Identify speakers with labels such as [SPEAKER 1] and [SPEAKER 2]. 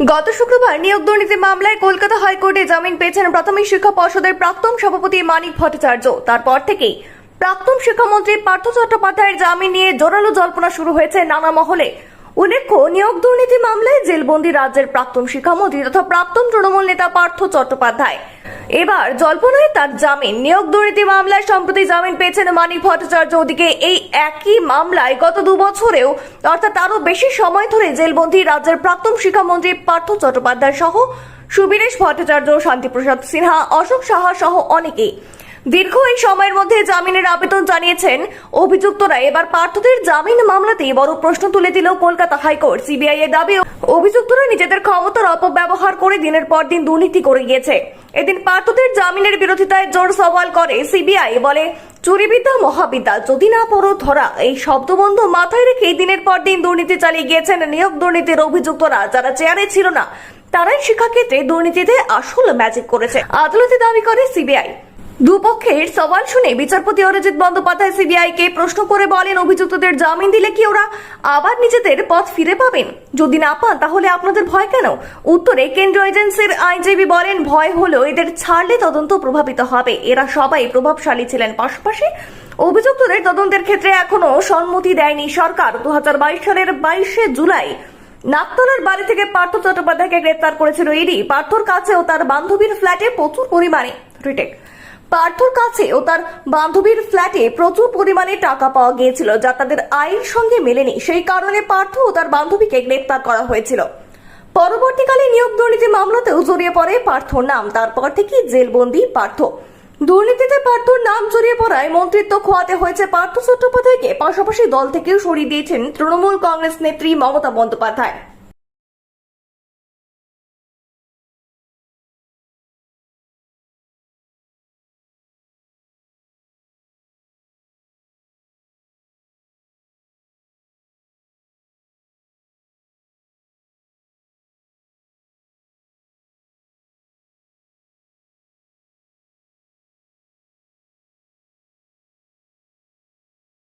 [SPEAKER 1] গত শুক্রবার নিয়োগ দুর্নীতি মামলায় কলকাতা হাইকোর্টে জামিন পেয়েছেন প্রাথমিক শিক্ষা পর্ষদের প্রাক্তন সভাপতি মানিক ভট্টাচার্য। তারপর থেকেই প্রাক্তন শিক্ষামন্ত্রী পার্থ চট্টোপাধ্যায়ের জামিন নিয়ে জোরালো জল্পনা শুরু হয়েছে নানা মহলে। উল্লেখ্য, নিয়োগ দুর্নীতি মামলায় জেলবন্দি রাজ্যের প্রাক্তন শিক্ষামন্ত্রী তথা প্রাক্তন তৃণমূল নেতা পার্থ চট্টোপাধ্যায়। এবার জল্পনায় তার জামিন। নিয়োগ দুর্নীতি মামলায় সম্প্রতি জামিন পেয়েছেন মানিক ভট্টাচার্য। ওদিকে এই একই মামলায় গত 2 বছরেও অর্থাৎ আরো বেশি সময় ধরে জেলবন্দি রাজ্যের প্রাক্তন শিক্ষামন্ত্রী পার্থ চট্টোপাধ্যায় সহ সুবীরেশ ভট্টাচার্য, শান্তিপ্রসাদ সিনহা, অশোক সাহা সহ অনেকেই দীর্ঘ এই সময়ের মধ্যে জামিনের আবেদন জানিয়েছেন অভিযুক্তরা। এবার পার্থদের জামিন মামলাতেই বড় প্রশ্ন তুলে দিল কলকাতা হাইকোর্ট। সিবিআই এর দাবি, অভিযুক্তরা নিজেদের ক্ষমতার অপব্যবহার করে দিনের পর দিন দুর্নীতি করে গিয়েছে। এদিন পার্থদের জামিনের বিরোধিতায় জোর সওয়াল করে সিবিআই। বলে, চুরিবিদ্যা মহাবিদ্যা, যদি না পড়ো ধরা, এই শব্দবন্ধ মাথায় রেখে দিনের পর দিন দুর্নীতি চালিয়ে গিয়েছেন নিয়োগ দুর্নীতির অভিযুক্তরা। যারা চেয়ারে ছিল না তারাই শিক্ষাক্ষেত্রে দুর্নীতিতে আসল ম্যাজিক করেছে, আদালতে দাবি করে সিবিআই। দুপক্ষের সওয়াল শুনে বিচারপতি অরিজিৎ বন্দ্যোপাধ্যায় সিবিআই কে প্রশ্ন করে বলেন, অভিযুক্তদের জামিন দিলে কি ওরা আবার নিজেদের পথ ফিরে পাবেন? যদি না পান তাহলে আপনাদের ভয় কেন? উত্তরে কেন্দ্রীয় এজেন্সির আইনজীবী বলেন, ভয় হলো এদের ছাড়লে তদন্ত প্রভাবিত হবে। এরা সবাই প্রভাবশালী ছিলেন। পাশাপাশি অভিযুক্তদের তদন্তের ক্ষেত্রে এখনো সম্মতি দেয়নি সরকার। 2022 সালের 22শে জুলাই নাকতলার বাড়ি থেকে পার্থ চট্টোপাধ্যায়কে গ্রেপ্তার করেছিল ইডি। পার্থর কাছে ও তার বান্ধবীর ফ্ল্যাটে প্রচুর পরিমাণে টাকা পাওয়া গিয়েছিল, যা তাদের আয়ের সঙ্গে মেলেনি। সেই কারণে পার্থ ও তার বান্ধবীকে গ্রেপ্তার করা হয়েছিল। পরবর্তীকালে নিয়োগ দুর্নীতি মামলাতেও জড়িয়ে পড়ে পার্থর নাম। তারপর থেকে জেলবন্দি পার্থ। দুর্নীতিতে পার্থর নাম জড়িয়ে পড়ায় মন্ত্রিত্ব খোয়াতে হয়েছে পার্থ চট্টোপাধ্যায়কে। পাশাপাশি দল থেকেও সরিয়ে দিয়েছেন তৃণমূল কংগ্রেস নেত্রী মমতা বন্দ্যোপাধ্যায়।